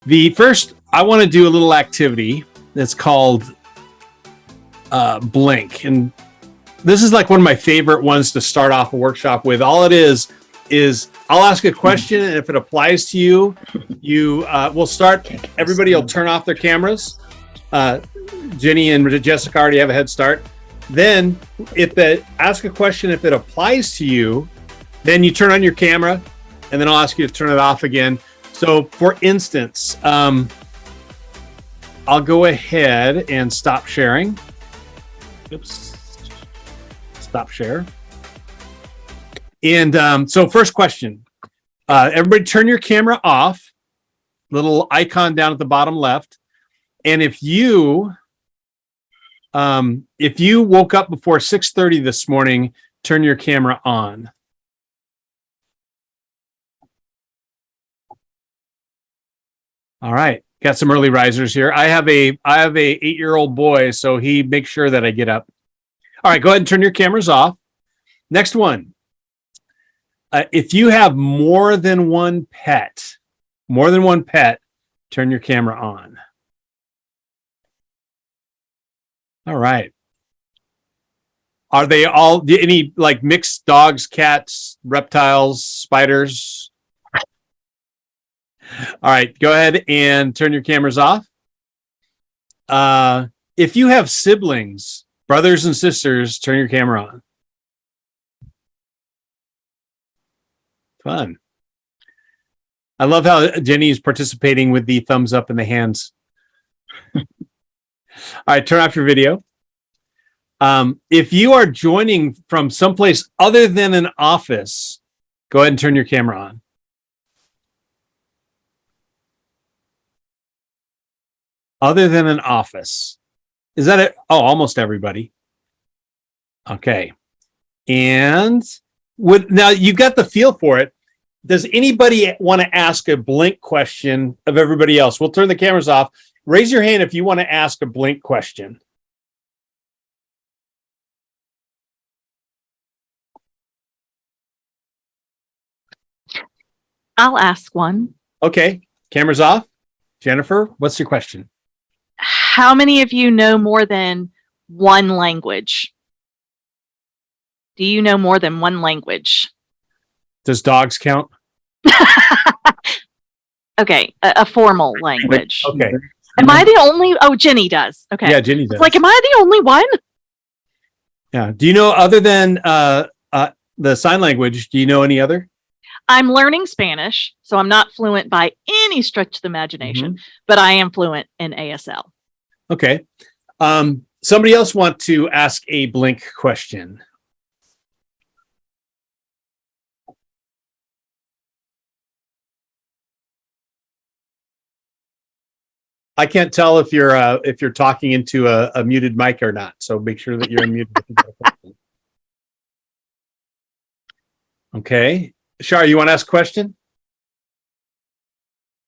The first, I want to do a little activity that's called Blink. And this is like one of my favorite ones to start off a workshop with. All it is I'll ask a question, and if it applies to you, we'll start. Everybody will turn off their cameras. Jenny and Jessica already have a head start. Then, ask a question, if it applies to you, then you turn on your camera, and then I'll ask you to turn it off again. So, for instance, I'll go ahead and stop sharing. Oops. Stop share. And so first question, everybody turn your camera off, little icon down at the bottom left. And if you woke up before 6:30 this morning, turn your camera on. All right, got some early risers here. I have a 8-year-old boy, so he makes sure that I get up. All right, go ahead and turn your cameras off. Next one. If you have more than one pet, turn your camera on. All right. Are they all any like mixed dogs, cats, reptiles, spiders? All right, go ahead and turn your cameras off. If you have siblings, brothers and sisters, turn your camera on. Fun. I love how Jenny is participating with the thumbs up and the hands. All right, turn off your video. If you are joining from someplace other than an office, go ahead and turn your camera on. Other than an office. Is that it? Oh, almost everybody. Okay. And now you got the feel for it. Does anybody want to ask a Blink question of everybody else? We'll turn the cameras off. Raise your hand if you want to ask a Blink question. I'll ask one. Okay, cameras off. Jennifer, what's your question? How many of you know more than one language? Do you know more than one language? Does dogs count? Okay, a formal language. Okay. Am I the only? Oh, Jenny does. Okay. Yeah, Jenny does. It's like, am I the only one? Yeah. Do you know, other than the sign language, do you know any other? I'm learning Spanish, so I'm not fluent by any stretch of the imagination, but I am fluent in ASL. Okay. Somebody else want to ask a Blink question? I can't tell if you're talking into a muted mic or not, so make sure that you're unmuted. Okay. Shar, you want to ask a question?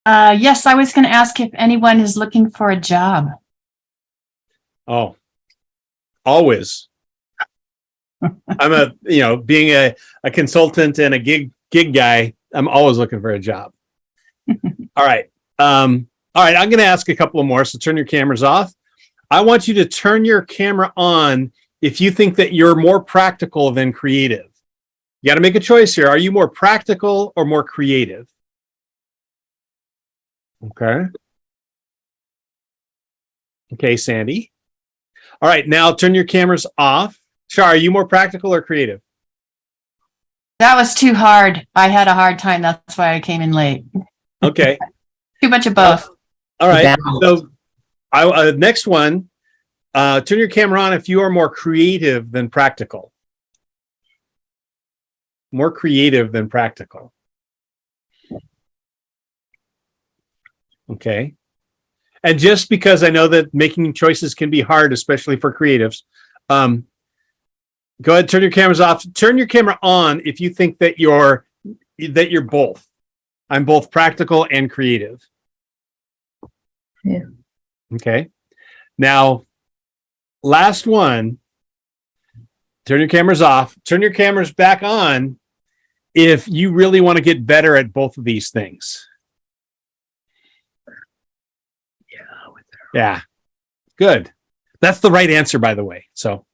Yes, I was going to ask if anyone is looking for a job. Oh, always. I'm being a consultant and a gig guy, I'm always looking for a job. All right. All right, I'm going to ask a couple of more, so turn your cameras off. I want you to turn your camera on if you think that you're more practical than creative. You got to make a choice here. Are you more practical or more creative? Okay. Okay, Sandy. All right, now turn your cameras off. Shar, are you more practical or creative? That was too hard. I had a hard time. That's why I came in late. Okay. Too much of both. All right. So, next one. Turn your camera on if you are more creative than practical. More creative than practical. Okay. And just because I know that making choices can be hard, especially for creatives, go ahead, turn your cameras off. Turn your camera on if you think that you're both. I'm both practical and creative. Yeah. Okay. Now, last one. Turn your cameras off. Turn your cameras back on if you really want to get better at both of these things. Yeah. Good. That's the right answer, by the way. So